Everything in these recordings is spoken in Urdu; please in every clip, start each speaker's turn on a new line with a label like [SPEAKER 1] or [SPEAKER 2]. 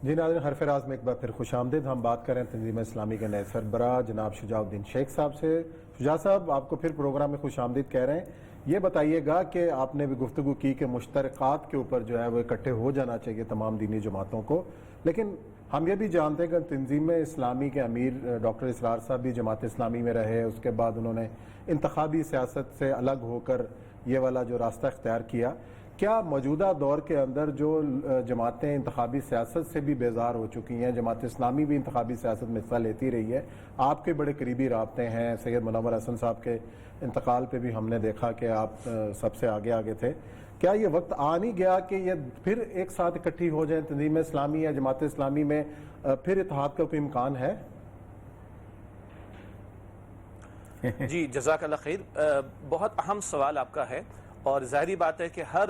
[SPEAKER 1] جی ناظرین، حرف راز میں ایک بار پھر خوش آمدید. ہم بات کریں تنظیم اسلامی کے نئے سربراہ جناب شجاع الدین شیخ صاحب سے. شجاع صاحب، آپ کو پھر پروگرام میں خوش آمدید کہہ رہے ہیں. یہ بتائیے گا کہ آپ نے بھی گفتگو کی کہ مشترکات کے اوپر جو ہے وہ اکٹھے ہو جانا چاہیے تمام دینی جماعتوں کو، لیکن ہم یہ بھی جانتے ہیں کہ تنظیم اسلامی کے امیر ڈاکٹر اسرار صاحب بھی جماعت اسلامی میں رہے. اس کے بعد انہوں نے انتخابی سیاست سے الگ ہو کر یہ والا جو راستہ اختیار کیا. کیا موجودہ دور کے اندر جو جماعتیں انتخابی سیاست سے بھی بیزار ہو چکی ہیں، جماعت اسلامی بھی انتخابی سیاست میں حصہ لیتی رہی ہے، آپ کے بڑے قریبی رابطے ہیں، سید منور حسن صاحب کے انتقال پہ بھی ہم نے دیکھا کہ آپ سب سے آگے تھے، کیا یہ وقت آ نہیں گیا کہ یہ پھر ایک ساتھ اکٹھی ہو جائیں تنظیم اسلامی یا جماعت اسلامی میں پھر اتحاد کا کوئی امکان ہے؟
[SPEAKER 2] جی جزاک اللہ خیر. بہت اہم سوال آپ کا ہے، اور ظاہری بات ہے کہ ہر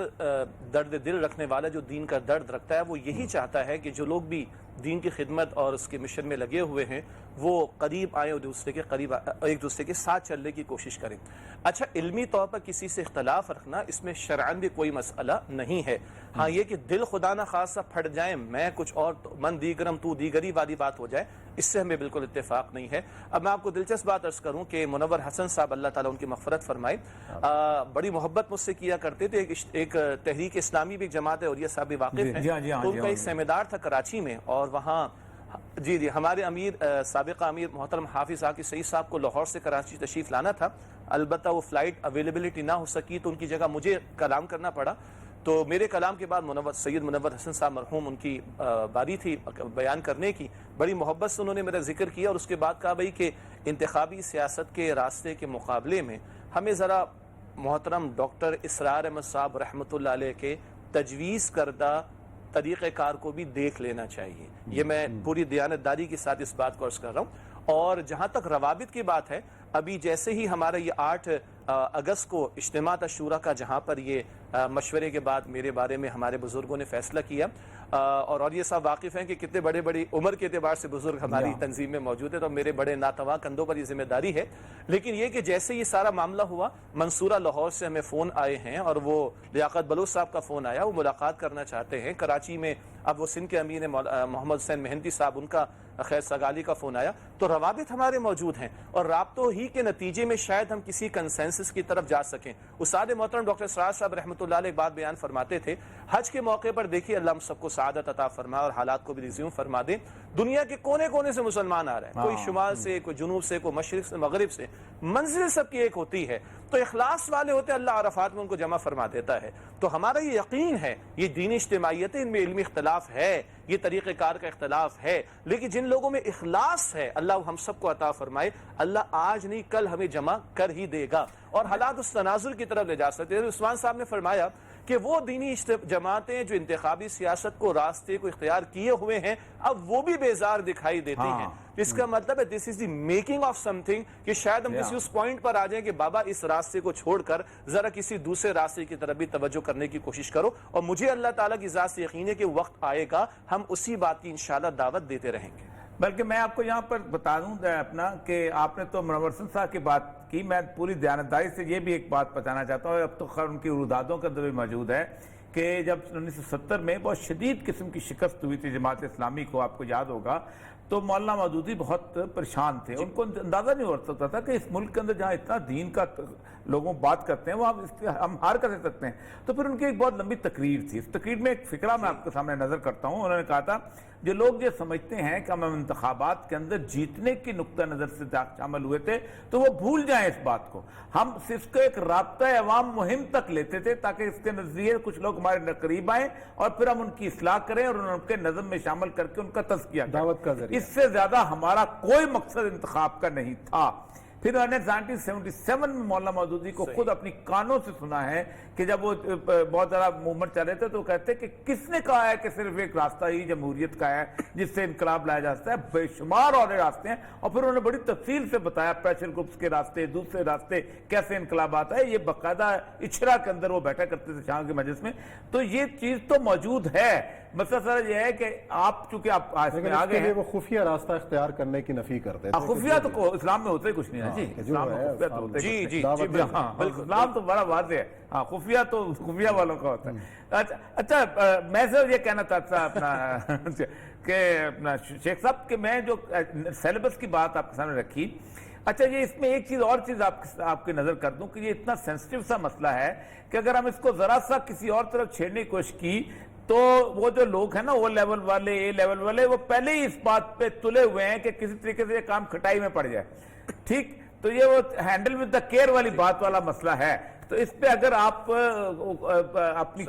[SPEAKER 2] درد دل رکھنے والا جو دین کا درد رکھتا ہے وہ یہی چاہتا ہے کہ جو لوگ بھی دین کی خدمت اور اس کے مشن میں لگے ہوئے ہیں وہ قریب آئیں اور ایک دوسرے کے ساتھ چلنے کی کوشش کریں. اچھا، علمی طور پر کسی سے اختلاف رکھنا اس میں شرعاً بھی کوئی مسئلہ نہیں ہے. ہاں یہ کہ دل خدا نہ خاصہ پھٹ جائیں، میں کچھ اور من دیگرم تو دیگری والی بات ہو جائے، اس سے ہمیں بالکل اتفاق نہیں ہے. اب میں آپ کو دلچسپ بات عرض کروں کہ منور حسن صاحب اللہ تعالیٰ ان کی مغفرت فرمائے بڑی محبت مجھ سے کیا کرتے تھے. ایک تحریک اسلامی بھی جماعت ہے اور یہ صاحب بھی واقف ہیں، تو ان کا ایک سیمینار تھا کراچی میں، اور وہاں جی ہمارے امیر سابقہ امیر محترم حافظ عاقب سعید صاحب کو لاہور سے کراچی تشریف لانا تھا. البتہ وہ فلائٹ اویلیبلٹی نہ ہو سکی تو ان کی جگہ مجھے کلام کرنا پڑا. تو میرے کلام کے بعد سید منور حسن صاحب مرحوم ان کی باری تھی بیان کرنے کی. بڑی محبت سے انہوں نے میرا ذکر کیا اور اس کے بعد کہا بھائی کہ انتخابی سیاست کے راستے کے مقابلے میں ہمیں ذرا محترم ڈاکٹر اسرار احمد صاحب رحمۃ اللہ علیہ کے تجویز کردہ طریقہ کار کو بھی دیکھ لینا چاہیے. یہ میں پوری دیانتداری کے ساتھ اس بات کو عرض کر رہا ہوں. اور جہاں تک روابط کی بات ہے، ابھی جیسے ہی ہمارا یہ 8 اگست کو اجتماع تھا شورا کا، جہاں پر یہ مشورے کے بعد میرے بارے میں ہمارے بزرگوں نے فیصلہ کیا، اور یہ سب واقف ہیں کہ کتنے بڑے عمر کے اعتبار سے بزرگ ہماری تنظیم میں موجود ہے، تو میرے بڑے ناتواں کندھوں پر یہ ذمہ داری ہے. لیکن یہ کہ جیسے یہ سارا معاملہ ہوا، منصورہ لاہور سے ہمیں فون آئے ہیں، اور وہ لیاقت بلوچ صاحب کا فون آیا، وہ ملاقات کرنا چاہتے ہیں. کراچی میں اب وہ سندھ کے امیر ہیں محمد حسین مہندی صاحب، ان کا خیر سگالی کا فون آیا. تو روابط ہمارے موجود ہیں، اور رابطوں ہی کے نتیجے میں شاید ہم کسی کنسنسس کی طرف جا سکیں. استاد محترم ڈاکٹر اسرار صاحب رحمۃ اللہ علیہ ایک بات بیان فرماتے تھے، حج کے موقع پر دیکھیے اللہ ہم سب کو سعادت عطا فرمائے اور حالات کو بھی ریزیوم فرما دے. دنیا کے کونے کونے سے مسلمان آ رہے ہیں، کوئی شمال سے، کوئی جنوب سے، کوئی مشرق سے، مغرب سے. منزل سب کی ایک ہوتی ہے، تو اخلاص والے ہوتے اللہ عرفات میں ان کو جمع فرما دیتا ہے. تو ہمارا یہ یقین ہے، یہ دینی اجتماعیت ہے، ان میں علمی اختلاف ہے، یہ طریقہ کار کا اختلاف ہے، لیکن جن لوگوں میں اخلاص ہے اللہ ہم سب کو عطا فرمائے. اللہ آج نہیں کل ہمیں جمع کر ہی دے گا، اور حالات اس تناظر کی طرف لے جا سکتے ہیں. عثمان صاحب نے فرمایا کہ وہ دینی جماعتیں جو انتخابی سیاست کو راستے کو اختیار کیے ہوئے ہیں اب وہ بھی بیزار دکھائی دیتی ہیں. اس کا مطلب ہے this is the making of something, کہ شاید ہم کسی اس پوائنٹ پر آ جائیں کہ بابا اس راستے کو چھوڑ کر ذرا کسی دوسرے راستے کی طرف بھی توجہ کرنے کی کوشش کرو. اور مجھے اللہ تعالیٰ کی ذات سے یقین ہے کہ وقت آئے گا ہم اسی بات کی انشاءاللہ دعوت دیتے رہیں گے.
[SPEAKER 3] بلکہ میں آپ کو یہاں پر بتا دوں اپنا کہ آپ نے تو منور حسن صاحب کی بات کی، میں پوری دیانتداری سے یہ بھی ایک بات بتانا چاہتا ہوں. اب تو خیر ان کی رودادوں کے اندر بھی موجود ہے کہ جب 1970 میں بہت شدید قسم کی شکست ہوئی تھی جماعت اسلامی کو، آپ کو یاد ہوگا، تو مولانا مودودی بہت پریشان تھے. ان کو اندازہ نہیں ہو سکتا تھا کہ اس ملک کے اندر جہاں اتنا دین کا لوگوں بات کرتے ہیں وہ ہم ہار کر سکتے ہیں. تو پھر ان کی ایک بہت لمبی تقریر تھی. اس تقریر میں ایک فکرہ میں آپ کے سامنے نظر کرتا ہوں. انہوں نے کہا تھا جو لوگ یہ سمجھتے ہیں کہ ہم انتخابات کے اندر جیتنے کی نقطہ نظر سے شامل ہوئے تھے تو وہ بھول جائیں اس بات کو. ہم صرف کو ایک رابطہ عوام مہم تک لیتے تھے تاکہ اس کے نظریے کچھ لوگ ہمارے قریب آئیں اور پھر ہم ان کی اصلاح کریں اور ان کے نظم میں شامل کر کے ان کا تزکیہ کریں.
[SPEAKER 1] دعوت کا ذریعہ.
[SPEAKER 3] اس سے زیادہ ہمارا کوئی مقصد انتخاب کا نہیں تھا. پھر انہوں نے 1977 میں مولانا مودودی کو خود اپنی کانوں سے سنا ہے کہ جب وہ بہت زیادہ موومنٹ چل رہے تھے تو کہتے کہ کس نے کہا ہے کہ صرف ایک راستہ ہی جمہوریت کا ہے جس سے انقلاب لایا جا سکتا ہے، بے شمار اور راستے ہیں. اور پھر انہوں نے بڑی تفصیل سے بتایا پریشر گروپس کے راستے، دوسرے راستے، کیسے انقلاب آتا ہے. یہ باقاعدہ اچھرا کے اندر وہ بیٹھا کرتے تھے شام کے مجلس میں. تو یہ چیز تو موجود ہے، مسئلہ سر یہ ہے کہ آپ چونکہ آپ اس
[SPEAKER 1] لیکن
[SPEAKER 3] میں
[SPEAKER 1] اس
[SPEAKER 3] آ
[SPEAKER 1] کے
[SPEAKER 3] گئے
[SPEAKER 1] لیے
[SPEAKER 3] ہیں،
[SPEAKER 1] وہ خفیہ راستہ اختیار کرنے کی نفی کرتے تھے
[SPEAKER 3] خفیہ تو اسلام میں ہوتا ہی کچھ نہیں ہے جی، اسلام میں خفیہ تو ہوتا ہی
[SPEAKER 2] جی
[SPEAKER 3] کچھ
[SPEAKER 2] جی
[SPEAKER 1] دعوت
[SPEAKER 2] جی
[SPEAKER 1] میں-
[SPEAKER 2] بالکل
[SPEAKER 3] ہاں
[SPEAKER 2] بالکل
[SPEAKER 3] اسلام تو بڑا واضح ہے، ہاں خفیہ تو خفیہ والوں کا ہوتا ہے۔ اچھا میں سر یہ کہنا چاہتا اپنا کہ اپنا شیخ صاحب کہ میں جو سیلیبس کی بات آپ کے سامنے رکھی، اچھا یہ اس میں ایک چیز اور چیز آپ کی نظر کر دوں کہ یہ اتنا سینسٹیو سا مسئلہ ہے کہ اگر ہم اس کو ذرا سا کسی اور طرف چھیڑنے کی کوشش کی تو وہ جو لوگ ہیں نا او لیول والے اے لیول والے وہ پہلے ہی اس بات پہ تلے ہوئے ہیں کہ کسی طریقے سے یہ کام کھٹائی میں پڑ جائے، ٹھیک؟ تو یہ وہ ہینڈل ود دا کیئر والی بات والا مسئلہ ہے، تو اس پہ اگر آپ اپنی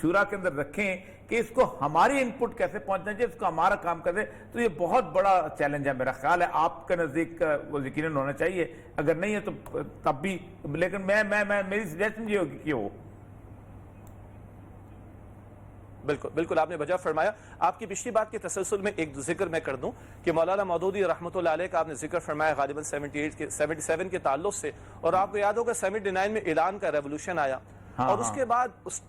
[SPEAKER 3] شورا کے اندر رکھیں کہ اس کو ہماری انپٹ کیسے پہنچنا چاہیے، اس کو ہمارا کام کر دیں، تو یہ بہت بڑا چیلنج ہے میرا خیال ہے آپ کے نزدیک وہ یقیناً ہونا چاہیے، اگر نہیں ہے تو تب بھی، لیکن میری سجیشن یہ ہوگی کہ ہو۔
[SPEAKER 2] بالکل بالکل آپ نے بجا فرمایا۔ آپ کی پچھلی بات کے تسلسل میں ایک ذکر میں کر دوں کہ مولانا مودودی رحمۃ اللہ علیہ کا آپ نے ذکر فرمایا غالباً 77 کے تعلق سے، اور آپ کو یاد ہوگا 79 میں ایران کا ریولوشن آیا، اور اس کے بعد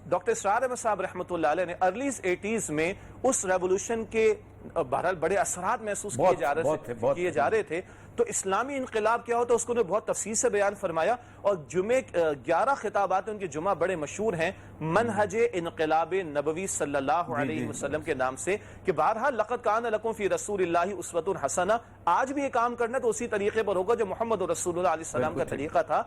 [SPEAKER 2] ڈاکٹر اسرار احمد صاحب رحمۃ اللہ علیہ نے ارلیز 80s میں اس ریولوشن کے بہرحال بڑے اثرات محسوس کیے جا رہے تھے، تو اسلامی انقلاب کیا ہوتا ہے اس کو انہوں نے بہت تفصیل سے بیان فرمایا، اور جمعے 11 خطابات ان کے جمعہ بڑے مشہور ہیں منہج انقلاب نبوی صلی اللہ علیہ وسلم کے نام سے، کہ بہرحال لقد کان لکم فی رسول اللہ اسوۃ حسنہ، آج بھی یہ کام کرنا تو اسی طریقے پر ہوگا جو محمد رسول اللہ علیہ السلام کا طریقہ تھا۔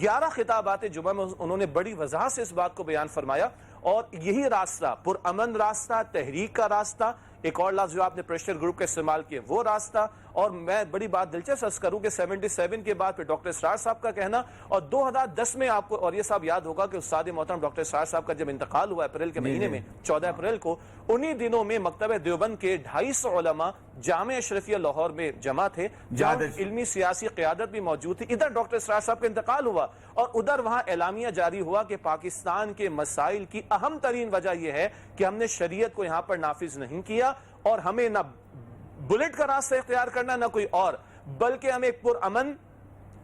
[SPEAKER 2] 11 خطابات جمعہ میں انہوں نے بڑی وضاحت سے اس بات کو بیان فرمایا، اور یہی راستہ پرامن راستہ، تحریک کا راستہ، ایک اور لفظ جو آپ نے پریشر گروپ کا استعمال کیا وہ راستہ، اور میں بڑی بات دلچسپ عرض کروں کہ 77 کے بعد پھر ڈاکٹر اسرار صاحب کا کہنا، اور 2010 میں آپ کو، اور یہ صاحب یاد ہوگا کہ استاد محترم ڈاکٹر اسرار صاحب کا جب انتقال ہوا اپریل کے مہینے میں 14 اپریل کو، انہی دنوں میں مکتبہ دیوبند کے 250 علماء جامعہ اشرفیہ لاہور میں جمع تھے، جہاں علمی سیاسی قیادت بھی موجود تھی۔ ادھر ڈاکٹر اسرار صاحب کا انتقال ہوا، اور ادھر وہاں اعلامیہ جاری ہوا کہ پاکستان کے مسائل کی اہم ترین وجہ یہ ہے کہ ہم نے شریعت کو یہاں پر نافذ نہیں کیا، اور ہمیں نہ بلٹ کا راستہ اختیار کرنا نہ کوئی اور، بلکہ ہمیں ایک پرامن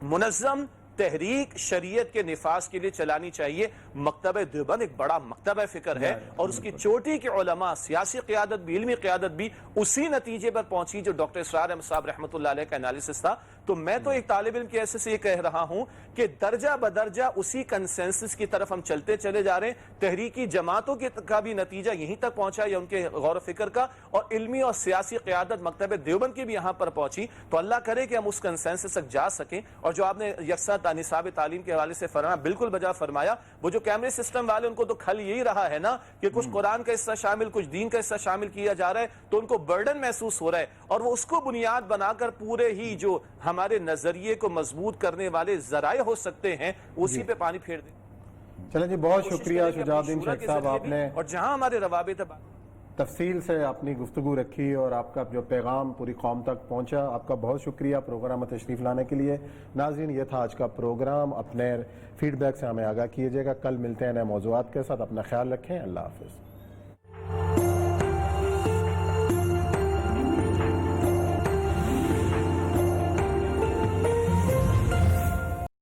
[SPEAKER 2] منظم تحریک شریعت کے نفاذ کے لیے چلانی چاہیے۔ مکتبہ دیوبند ایک بڑا مکتبہ فکر ہے، اور اس کی چوٹی کے علماء، سیاسی قیادت بھی، علمی قیادت بھی اسی نتیجے پر پہنچی جو ڈاکٹر اسرار احمد صاحب رحمۃ اللہ علیہ کا انالیسس تھا۔ تو میں تو ایک طالب علم کے حیثیت سے یہ کہہ رہا ہوں کہ درجہ بدرجہ اسی کنسنسس کی طرف ہم چلتے چلے جا رہے ہیں، تحریکی جماعتوں کا بھی نتیجہ یہیں تک پہنچا یا ان کے غور و فکر کا، اور علمی اور سیاسی قیادت مکتبہ دیوبند کی بھی یہاں پر پہنچی، تو اللہ کرے کہ ہم اس کنسنسس تک جا سکیں۔ اور جو آپ نے یکساں نصاب تعلیم کے حوالے سے فرمایا، بالکل بجا فرمایا، وہ جو کیمرے سسٹم والے ان کو تو کھل یہی رہا ہے نا کہ کچھ قرآن کا حصہ شامل، کچھ دین کا حصہ شامل کیا جا رہا ہے، تو ان کو برڈن محسوس ہو رہا ہے، اور وہ اس کو بنیاد بنا کر پورے ہی جو ہمارے نظریے کو مضبوط کرنے والے ذرائع ہو سکتے ہیں اسی پہ پانی پھیر دیں۔
[SPEAKER 1] چلیں جی، بہت شکریہ شجاع الدین شیخ صاحب، آپ نے
[SPEAKER 2] اور جہاں ہمارے روابط
[SPEAKER 1] تفصیل سے اپنی گفتگو رکھی اور آپ کا جو پیغام پوری قوم تک پہنچا، آپ کا بہت شکریہ پروگرام میں تشریف لانے کے لیے۔ ناظرین، یہ تھا آج کا پروگرام، اپنے فیڈ بیک سے ہمیں آگاہ کیجیے گا، کل ملتے ہیں نئے موضوعات کے ساتھ، اپنا خیال رکھیں، اللہ حافظ۔